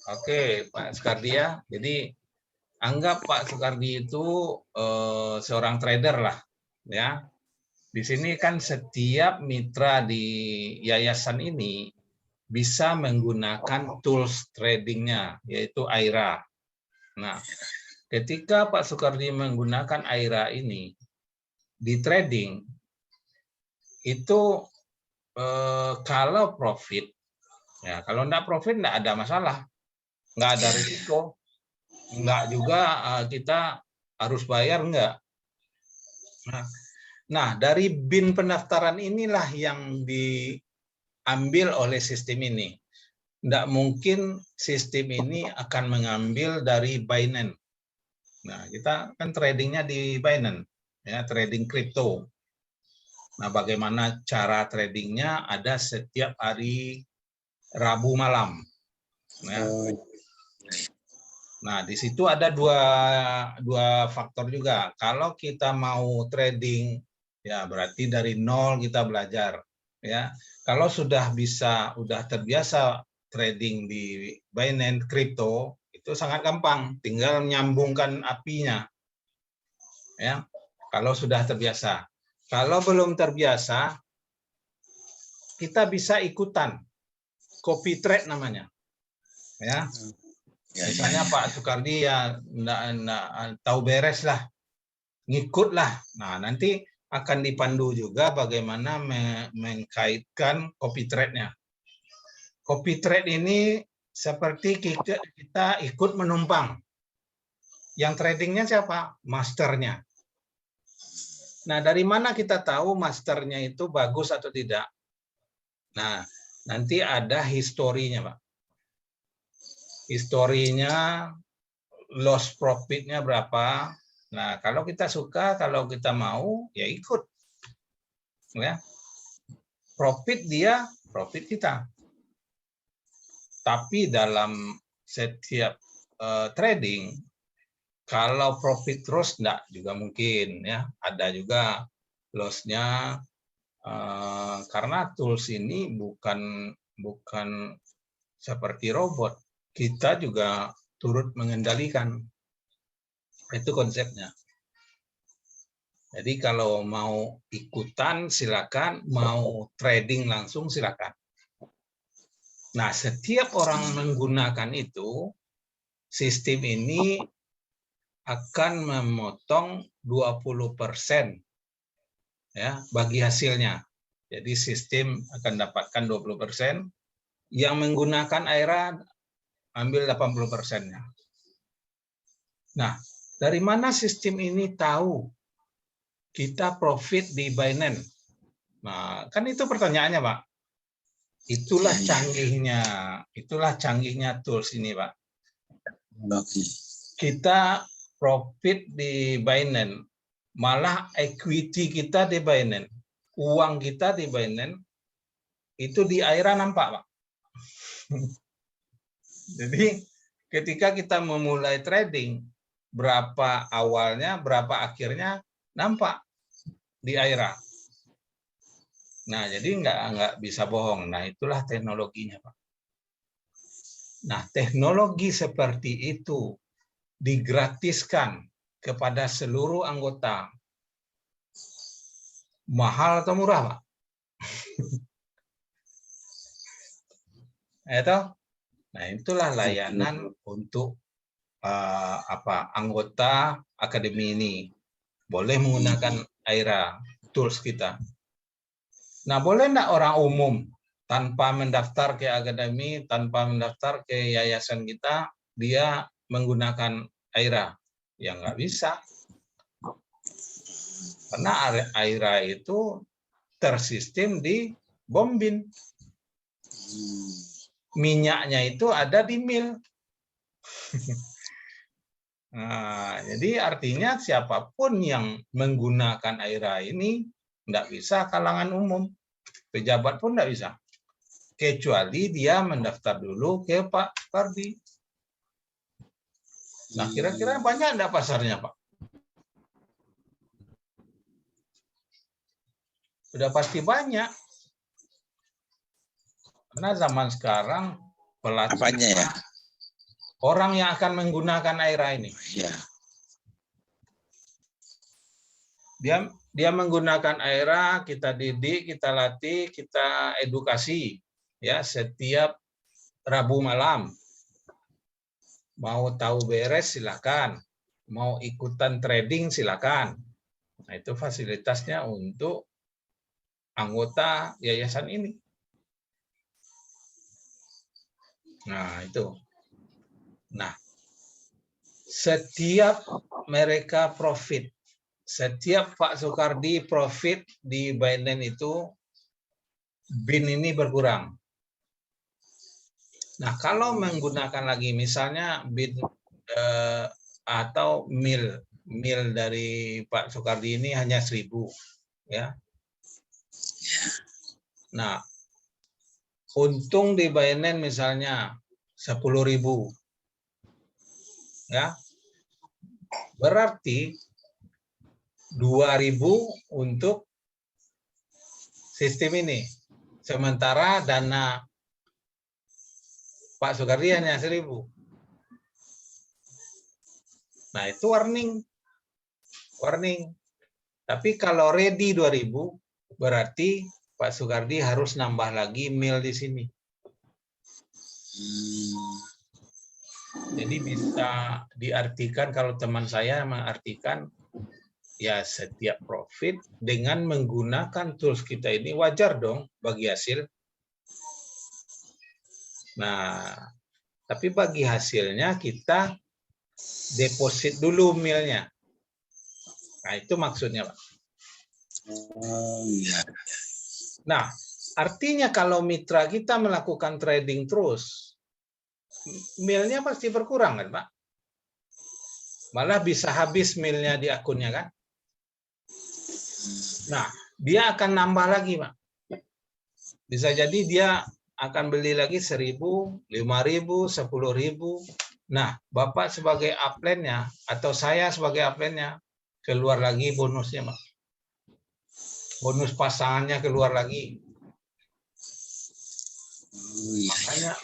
Oke, Pak Sukardi ya. Jadi anggap Pak Sukardi itu seorang trader lah, ya. Di sini kan setiap mitra di yayasan ini bisa menggunakan tools tradingnya, yaitu AIRA. Nah, ketika Pak Sukardi menggunakan AIRA ini di trading, itu kalau profit, ya kalau enggak profit enggak ada masalah, enggak ada risiko, enggak juga kita harus bayar, enggak. Nah, dari bin pendaftaran inilah yang diambil oleh sistem ini. Tidak mungkin sistem ini akan mengambil dari Binance. Nah, kita kan tradingnya di Binance, ya, trading kripto. Nah, bagaimana cara tradingnya ada setiap hari Rabu malam. Ya. Nah, di situ ada dua faktor juga. Kalau kita mau trading, ya berarti dari nol kita belajar. Ya, kalau sudah terbiasa trading di Binance Crypto, itu sangat gampang, tinggal menyambungkan API-nya. Ya, kalau sudah terbiasa. Kalau belum terbiasa, kita bisa ikutan, copy trade namanya. Ya, misalnya Pak Sukardi ya enggak tahu beres lah, ngikut lah. Nah, nanti akan dipandu juga bagaimana mengkaitkan copy trade-nya. Copy trade ini seperti kita ikut menumpang. Yang tradingnya siapa? Masternya. Nah, dari mana kita tahu masternya itu bagus atau tidak? Nah, nanti ada historinya, Pak. Historinya, loss profit-nya berapa. Nah, kalau kita suka, kalau kita mau, ya ikut. Ya. Profit dia, profit kita. Tapi dalam setiap trading, kalau profit terus enggak juga mungkin, ya. Ada juga loss-nya, karena tools ini bukan seperti robot, kita juga turut mengendalikan. Itu konsepnya. Jadi kalau mau ikutan silakan, mau trading langsung silakan. Nah, setiap orang menggunakan itu, sistem ini akan memotong 20% ya bagi hasilnya. Jadi sistem akan dapatkan 20%, yang menggunakan AIRA ambil 80%-nya. Nah, dari mana sistem ini tahu kita profit di Binance? Nah, kan itu pertanyaannya, Pak. Itulah canggihnya tools ini, Pak. Kita profit di Binance, malah equity kita di Binance, uang kita di Binance, itu di AIRA nampak, Pak. Jadi ketika kita memulai trading, berapa awalnya, berapa akhirnya, nampak di AIRA. Nah, jadi nggak bisa bohong. Nah, itulah teknologinya, Pak. Nah, teknologi seperti itu digratiskan kepada seluruh anggota. Mahal atau murah, Pak? Nah, itulah layanan untuk anggota akademi ini. Boleh menggunakan AIRA, tools kita. Nah, boleh enggak orang umum tanpa mendaftar ke akademi, tanpa mendaftar ke yayasan kita, dia menggunakan AIRA? Ya nggak bisa. Karena AIRA itu tersistem di Bombin. Minyaknya itu ada di mil. Nah, jadi artinya siapapun yang menggunakan AIRA ini nggak bisa kalangan umum. Pejabat pun nggak bisa. Kecuali dia mendaftar dulu ke Pak Sukardi. Nah, kira-kira banyak nggak pasarnya, Pak? Sudah pasti banyak. Karena zaman sekarang pelatih Apanya ya? orang yang akan menggunakan AIRA ini. Ya. Dia menggunakan AIRA, kita didik, kita latih, kita edukasi ya setiap Rabu malam. Mau tahu beres silakan, mau ikutan trading silakan. Nah, itu fasilitasnya untuk anggota yayasan ini. Nah, itu. Nah, setiap mereka profit, setiap Pak Soekardi profit di Binance itu, BIN ini berkurang. Nah, kalau menggunakan lagi misalnya BIN atau mil dari Pak Soekardi ini hanya 1.000, ya. Nah, untung di Binance misalnya 10.000, ya. Berarti 2.000 untuk sistem ini. Sementara dana Pak Soekardi hanya 1.000. Nah, itu warning. Tapi kalau ready 2.000, berarti Pak Soekardi harus nambah lagi mil di sini. Jadi bisa diartikan, kalau teman saya mengartikan, ya setiap profit dengan menggunakan tools kita ini wajar dong bagi hasil. Nah, tapi bagi hasilnya kita deposit dulu milnya. Nah, itu maksudnya, Pak. Nah, artinya kalau mitra kita melakukan trading terus, milnya pasti berkurang kan, Pak? Malah bisa habis milnya di akunnya kan? Nah, dia akan nambah lagi, Pak. Bisa jadi dia akan beli lagi 1.000, 5.000, 10.000. Nah, Bapak sebagai upline-nya atau saya sebagai upline-nya keluar lagi bonusnya, Pak. Bonus pasangannya keluar lagi.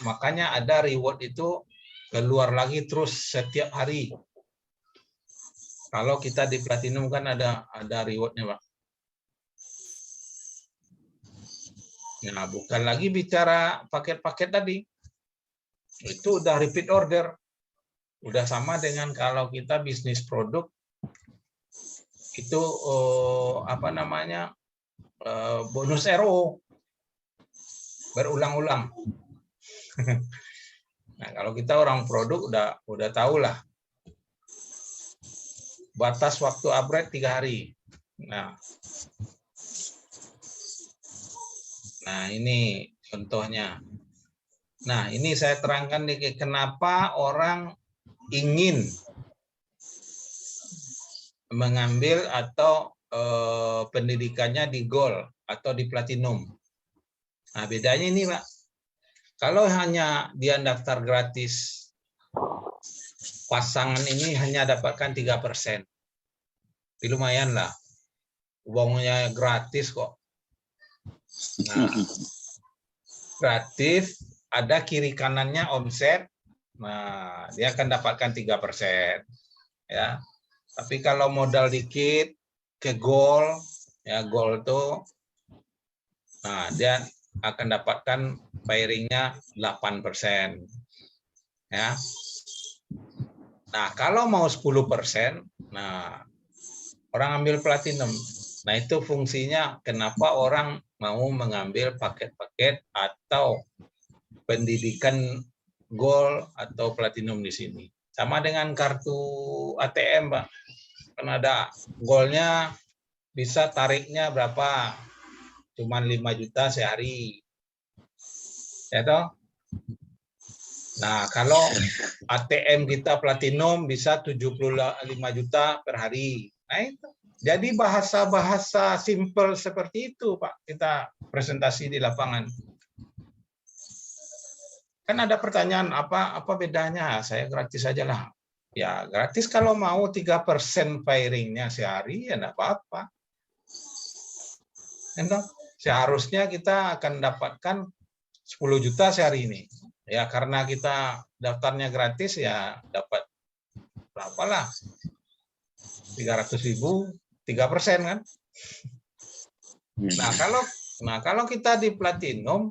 Makanya ada reward itu keluar lagi terus setiap hari. Kalau kita di Platinum kan ada rewardnya, Pak. Nah, bukan lagi bicara paket-paket tadi. Itu udah repeat order. Udah sama dengan kalau kita bisnis produk, itu bonus RO. Berulang-ulang. Nah, kalau kita orang produk udah tahu lah. Batas waktu upgrade 3 hari. Nah, ini contohnya. Nah, ini saya terangkan nih kenapa orang ingin mengambil atau pendidikannya di Gold atau di Platinum. Nah, bedanya ini, Pak. Kalau hanya dia daftar gratis, pasangan ini hanya dapatkan 3%. Tapi lumayan lah. Uangnya gratis kok. Nah, gratis, ada kiri kanannya omset. Nah, dia akan dapatkan 3%. Ya. Tapi kalau modal dikit ke Gold, ya Gold tuh, nah dia akan dapatkan pairingnya 8%. Ya. Nah, kalau mau 10%, nah orang ambil Platinum. Nah, itu fungsinya kenapa orang mau mengambil paket-paket atau pendidikan Gold atau Platinum di sini. Sama dengan kartu ATM, Pak. Kan ada Gold-nya bisa tariknya berapa? Cuman 5 juta sehari. Ya toh? Nah, kalau ATM kita Platinum bisa 75 juta per hari. Nah, itu. Jadi bahasa-bahasa simple seperti itu, Pak, kita presentasi di lapangan. Kan ada pertanyaan, apa bedanya? Saya gratis aja lah. Ya, gratis kalau mau 3% pairingnya sehari, ya enggak apa-apa. Seharusnya kita akan dapatkan 10 juta sehari ini. Ya karena kita daftarnya gratis ya dapat berapalah 300.000, 3% kan. Nah kalau kita di platinum,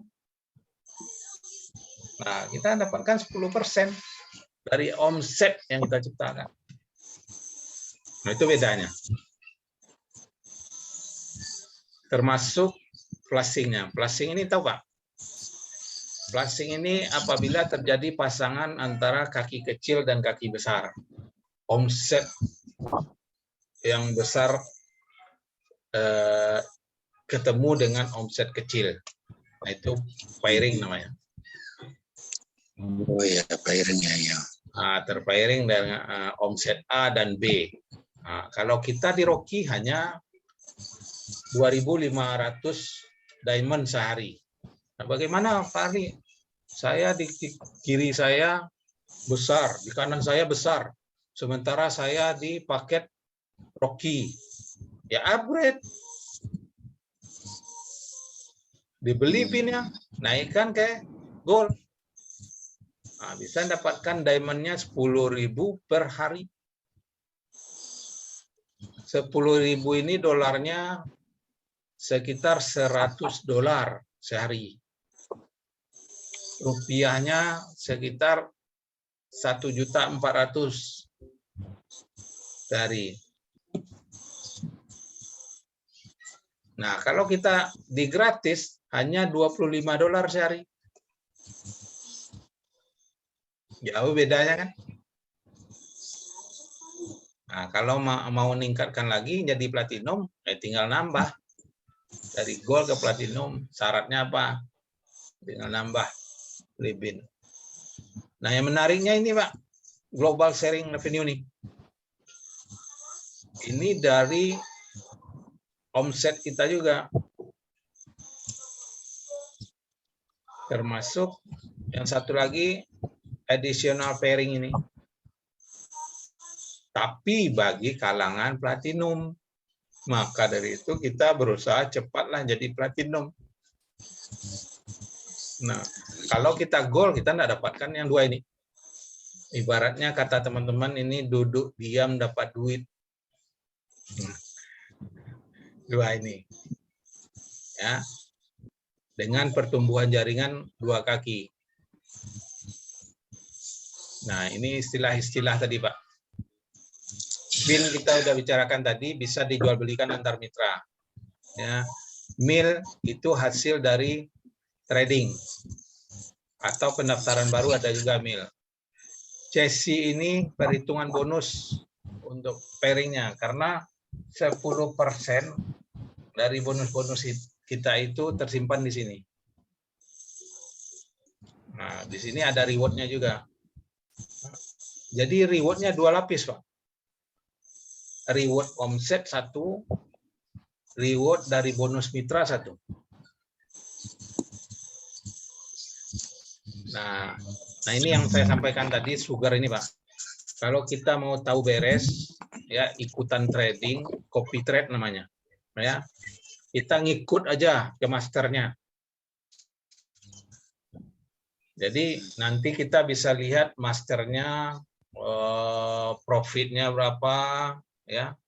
nah kita dapatkan 10% dari omset yang kita ciptakan. Nah itu bedanya. Termasuk flashing-nya. Flashing ini tahu Pak? Flashing ini apabila terjadi pasangan antara kaki kecil dan kaki besar. Omset yang besar ketemu dengan omset kecil. Nah, itu pairing namanya. Oh ya, pairingnya ya. Terpairing dengan omset A dan B. Nah, kalau kita di Rocky hanya 2.500 diamond sehari. Nah, bagaimana Pak Ari? Saya di kiri saya besar, di kanan saya besar. Sementara saya di paket Rocky. Ya upgrade. Dibeli pinnya, naikkan ke gold. Nah, bisa dapatkan diamondnya 10.000 per hari. 10.000 ini dolarnya sekitar $100 sehari. Rupiahnya sekitar 1.400.000 sehari. Nah, kalau kita di gratis hanya $25 sehari. Jauh bedanya kan? Nah, kalau mau meningkatkan lagi jadi platinum, tinggal nambah. Dari gold ke platinum, syaratnya apa? Tinggal nambah lebih. Nah, yang menariknya ini Pak, global sharing revenue nih. Ini dari omset kita juga. Termasuk yang satu lagi additional pairing ini. Tapi bagi kalangan platinum. Maka dari itu kita berusaha cepatlah jadi platinum. Nah, kalau kita gold kita tidak dapatkan yang dua ini. Ibaratnya kata teman-teman ini duduk diam dapat duit. Nah, dua ini. Ya. Dengan pertumbuhan jaringan 2 kaki. Nah, ini istilah-istilah tadi, Pak. Bin kita udah bicarakan tadi, bisa dijual belikan antar mitra. Ya. Mil itu hasil dari trading. Atau pendaftaran baru ada juga mil. CSI ini perhitungan bonus untuk pairingnya. Karena 10% dari bonus-bonus kita itu tersimpan di sini. Nah, di sini ada reward-nya juga. Jadi reward-nya 2 lapis, Pak. Reward omset 1, reward dari bonus mitra 1. Nah, ini yang saya sampaikan tadi, sugar ini, Pak. Kalau kita mau tahu beres, ya ikutan trading, copy trade namanya. Ya, kita ngikut aja ke masternya. Jadi nanti kita bisa lihat masternya, profitnya berapa, ya.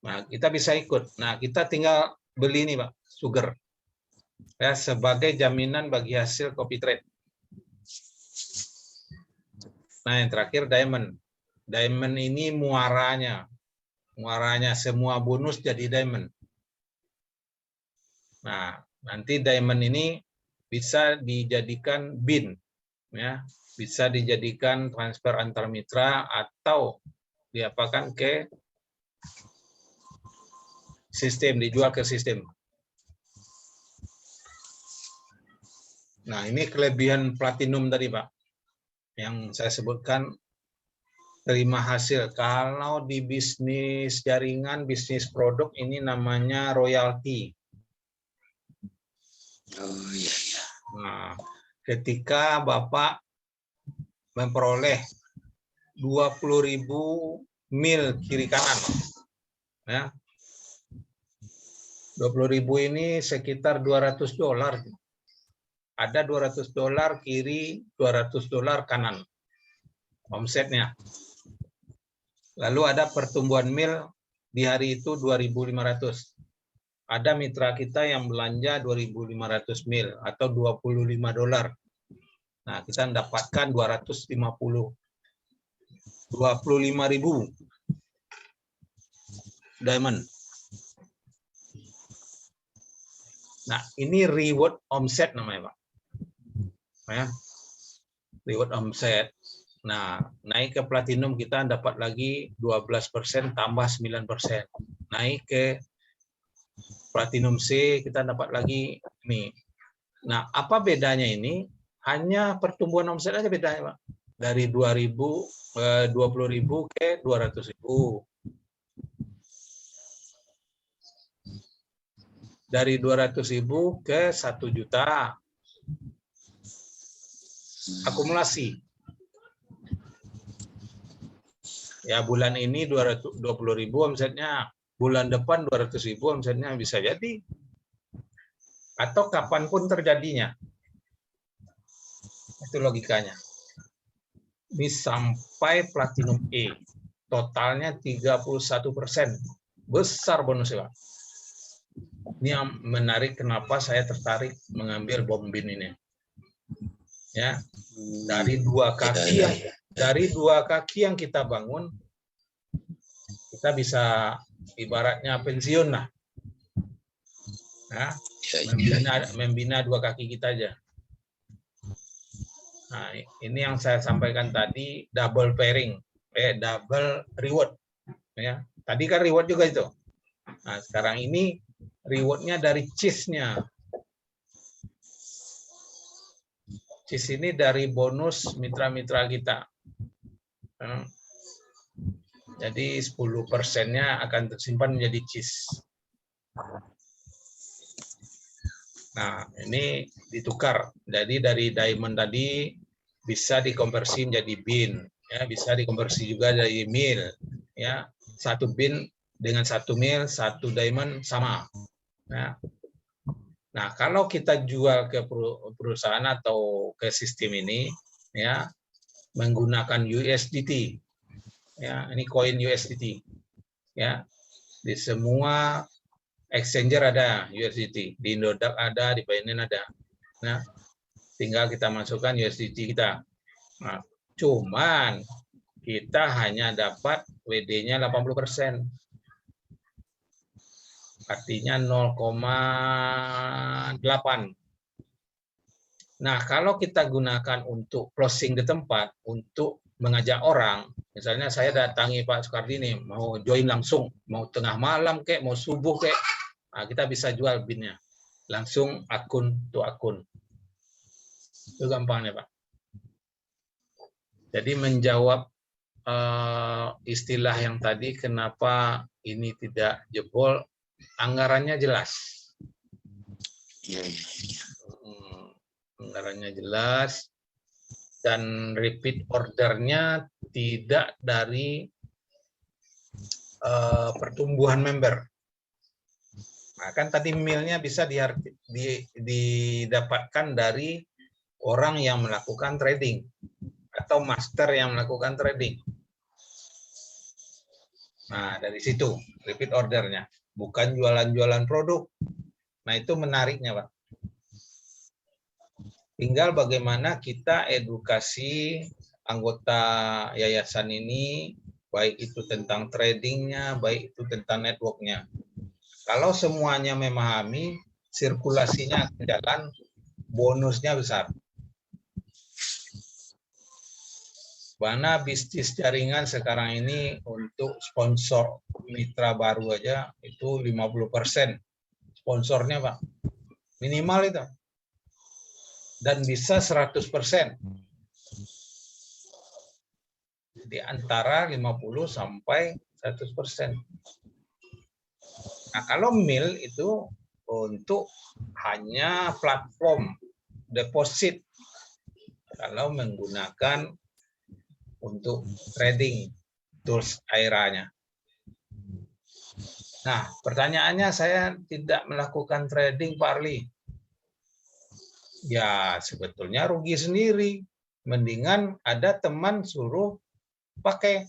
Nah, kita bisa ikut. Nah, kita tinggal beli ini, Pak, sugar. Ya, sebagai jaminan bagi hasil copy trade. Nah, yang terakhir diamond. Diamond ini muaranya. Muaranya semua bonus jadi diamond. Nah, nanti diamond ini bisa dijadikan bin, ya, bisa dijadikan transfer antar mitra atau diapakan ke sistem, dijual ke sistem. Nah, ini kelebihan platinum tadi, Pak, yang saya sebutkan terima hasil. Kalau di bisnis jaringan, bisnis produk ini namanya royalti. Oh iya, iya. Nah, ketika Bapak memperoleh 20.000 mil kiri kanan, ya, 20.000 ini sekitar $200. ada $200 kiri, $200 kanan omsetnya. Lalu ada pertumbuhan mil di hari itu 2.500. Ada mitra kita yang belanja 2.500 mil atau $25. Nah, kita mendapatkan 25.000 diamond. Nah, ini reward omset namanya, Pak. Ya. Reward omset. Nah, naik ke platinum kita dapat lagi 12% tambah 9%. Naik ke platinum C kita dapat lagi ini. Nah, apa bedanya ini? Hanya pertumbuhan omset aja bedanya, Pak. Dari 20.000 ke 200.000. Dari 200.000 ke 1 juta. Akumulasi. Ya, bulan ini 220.000 omsetnya, bulan depan 200.000 omsetnya, bisa jadi. Atau kapanpun terjadinya. Itu logikanya. Ini sampai platinum E. Totalnya 31%. Besar bonusnya, Pak. Ini yang menarik, kenapa saya tertarik mengambil Bombin ini. Ya, dari dua kaki yang kita bangun, kita bisa ibaratnya pensiun lah. Nah, membina dua kaki kita aja. Nah, ini yang saya sampaikan tadi, double pairing, double reward. Ya, tadi kan reward juga itu. Nah, sekarang ini rewardnya dari cheese-nya. Cheese ini dari bonus mitra-mitra kita. Jadi 10%-nya akan tersimpan menjadi cheese. Nah, ini ditukar. Jadi dari diamond tadi bisa dikonversi menjadi bin, ya, bisa dikonversi juga dari mil, ya. 1 bin dengan 1 mil, 1 diamond sama. Nah, kalau kita jual ke perusahaan atau ke sistem ini, ya, menggunakan USDT, ya, ini koin USDT, ya, di semua exchanger ada USDT, di Indodax ada, di Binance ada. Nah, tinggal kita masukkan USDT kita. Nah, cuman kita hanya dapat WD-nya 80%. Artinya 0,8. Nah, kalau kita gunakan untuk closing di tempat, untuk mengajak orang, misalnya saya datangi Pak Soekardi nih, mau join langsung, mau tengah malam kek, mau subuh kek, nah, kita bisa jual binnya. Langsung akun to akun. Itu gampangnya, Pak. Jadi menjawab istilah yang tadi, kenapa ini tidak jebol, anggarannya jelas. Anggarannya jelas, dan repeat ordernya tidak dari pertumbuhan member. Nah, kan tadi milnya bisa didapatkan dari orang yang melakukan trading atau master yang melakukan trading. Nah, dari situ repeat ordernya, bukan jualan-jualan produk. Nah, itu menariknya, Pak. Tinggal bagaimana kita edukasi anggota yayasan ini, baik itu tentang tradingnya, baik itu tentang networknya. Kalau semuanya memahami, sirkulasinya akan jalan, bonusnya besar. Mana bisnis jaringan sekarang ini untuk sponsor mitra baru aja itu 50% sponsornya, Pak. Minimal itu. Dan bisa 100%. Di antara 50 sampai 100%. Nah, kalau mil itu untuk hanya platform deposit kalau menggunakan untuk trading tools AIRA-nya. Nah, pertanyaannya, saya tidak melakukan trading, Pak Arli. Ya sebetulnya rugi sendiri. Mendingan ada teman suruh pakai.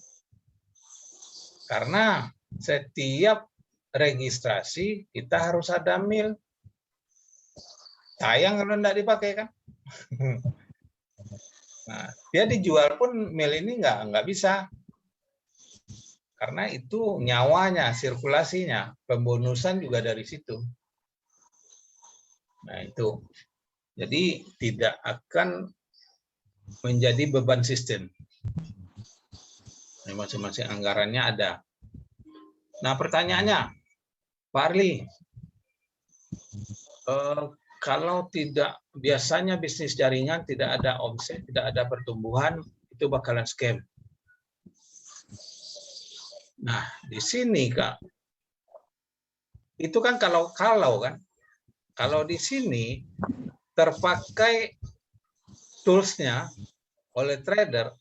Karena setiap registrasi kita harus ada mil. Sayang kalau tidak dipakai kan. Nah, dia dijual pun mil ini nggak bisa. Karena itu nyawanya, sirkulasinya, pembonusan juga dari situ. Nah itu. Jadi tidak akan menjadi beban sistem. Masing-masing anggarannya ada. Nah pertanyaannya, Pak Arli, kalau tidak biasanya bisnis jaringan tidak ada omset, tidak ada pertumbuhan, itu bakalan scam. Nah di sini Kak, itu kan kalau kan, kalau di sini terpakai toolsnya oleh trader,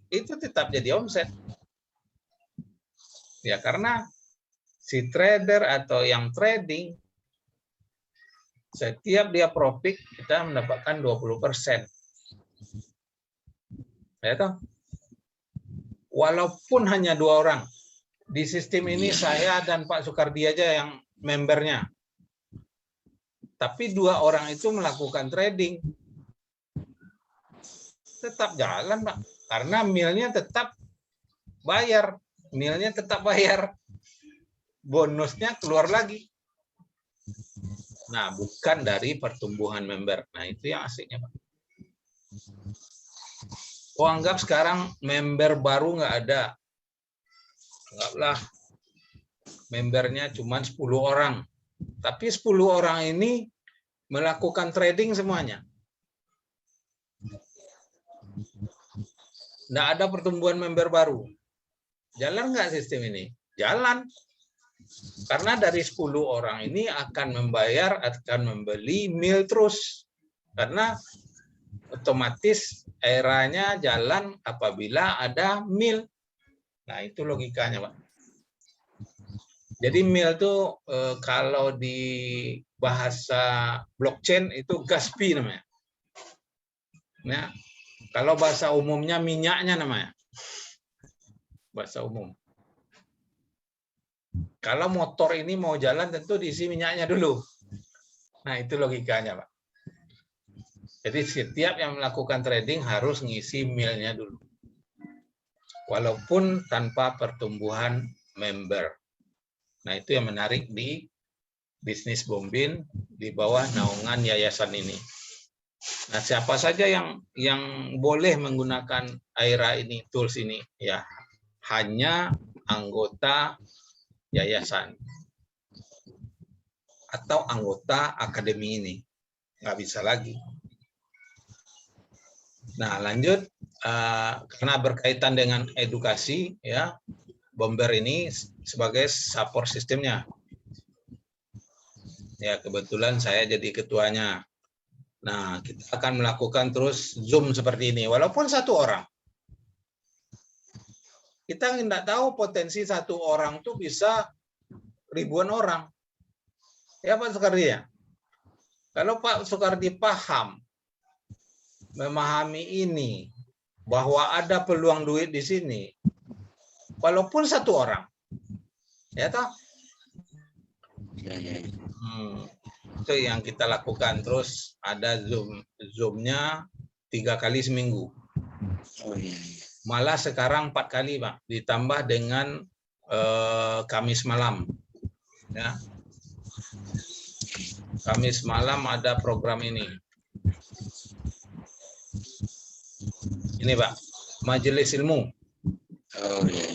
itu tetap jadi omset. Ya karena si trader atau yang trading, setiap dia profit kita mendapatkan 20%. Ya toh? Walaupun hanya 2 orang. Di sistem ini saya dan Pak Sukardi aja yang membernya. Tapi 2 orang itu melakukan trading. Tetap jalan, Pak. Karena milnya tetap bayar. Milnya tetap bayar. Bonusnya keluar lagi. Nah, bukan dari pertumbuhan member. Nah, itu yang asiknya, Pak. Oh, anggap sekarang member baru nggak ada. Anggaplah membernya cuma 10 orang. Tapi 10 orang ini melakukan trading semuanya. Nggak ada pertumbuhan member baru. Jalan nggak sistem ini? Jalan. Karena dari 10 orang ini akan membayar, akan membeli mil terus. Karena otomatis eranya jalan apabila ada mil. Nah, itu logikanya, Pak. Jadi mil itu kalau di bahasa blockchain itu gas fee namanya. Nah, kalau bahasa umumnya minyaknya namanya. Bahasa umum. Kalau motor ini mau jalan tentu diisi minyaknya dulu. Nah, itu logikanya, Pak. Jadi setiap yang melakukan trading harus ngisi milnya dulu. Walaupun tanpa pertumbuhan member. Nah, itu yang menarik di bisnis Bombin di bawah naungan yayasan ini. Nah, siapa saja yang boleh menggunakan Aira ini, tools ini? Ya, hanya anggota yayasan atau anggota akademi ini. Nggak bisa lagi. Nah, lanjut. Karena berkaitan dengan edukasi, ya, Bomber ini sebagai support sistemnya. Ya, kebetulan saya jadi ketuanya. Nah, kita akan melakukan terus Zoom seperti ini, walaupun 1 orang. Kita tidak tahu potensi 1 orang tuh bisa ribuan orang. Ya Pak Sukardi ya? Kalau Pak Sukardi paham, memahami ini, bahwa ada peluang duit di sini, walaupun 1 orang. Ya toh? Itu yang kita lakukan. Terus ada Zoom-nya 3 kali seminggu. Malah sekarang 4 kali, Pak, ditambah dengan Kamis malam. Ya. Kamis malam ada program ini. Ini, Pak, Majelis Ilmu. Oh iya,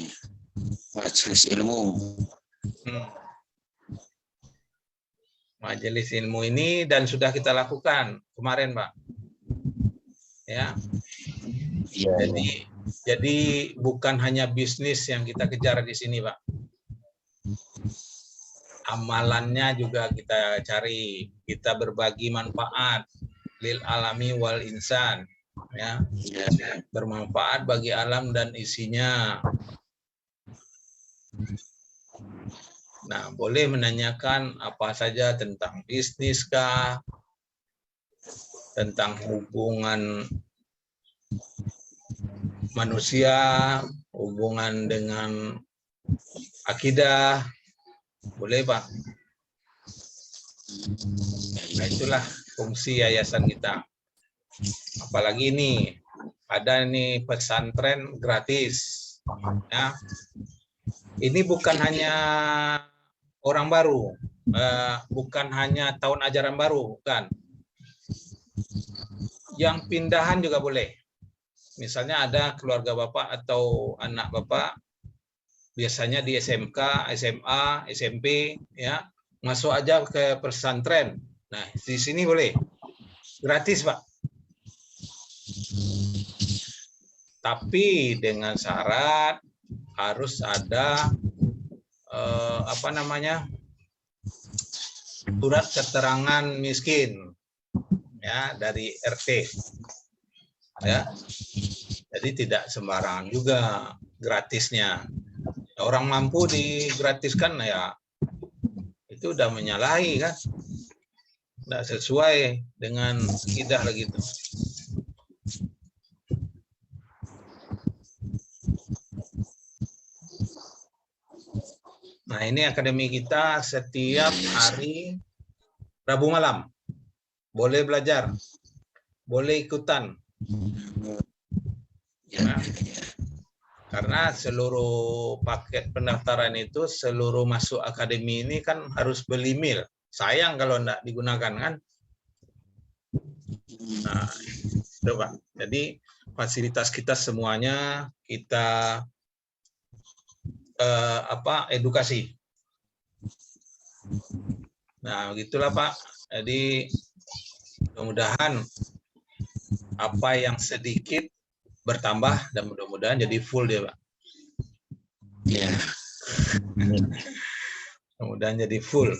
Majelis Ilmu. Majelis Ilmu ini dan sudah kita lakukan kemarin, Pak. Ya. Iya, Jadi bukan hanya bisnis yang kita kejar di sini, Pak. Amalannya juga kita cari, kita berbagi manfaat lil alami wal insan, ya, bermanfaat bagi alam dan isinya. Nah, boleh menanyakan apa saja tentang bisnis kah, tentang hubungan manusia, hubungan dengan akidah, boleh Pak. Nah, itulah fungsi yayasan kita. Apalagi ini ada nih pesantren gratis. Ya. Ini bukan hanya orang baru, bukan hanya tahun ajaran baru, bukan. Yang pindahan juga boleh. Misalnya ada keluarga Bapak atau anak Bapak, biasanya di SMK, SMA, SMP, ya masuk aja ke pesantren. Nah, di sini boleh. Gratis, Pak. Tapi dengan syarat harus ada surat keterangan miskin ya dari RT. Ya. Jadi tidak sembarangan juga gratisnya. Orang mampu digratiskan ya itu udah menyalahi kan. Tidak sesuai dengan akidah gitu. Nah, ini akademi kita setiap hari Rabu malam. Boleh belajar, boleh ikutan. Nah, karena seluruh paket pendaftaran itu, seluruh masuk akademi ini kan harus beli mil. Sayang kalau tidak digunakan kan. Nah, itu Pak. Jadi fasilitas kita semuanya kita edukasi. Nah, begitulah Pak. Jadi mudah-mudahan apa yang sedikit bertambah dan mudah-mudahan jadi full dia, Pak. Ya. Mudah-mudahan jadi full.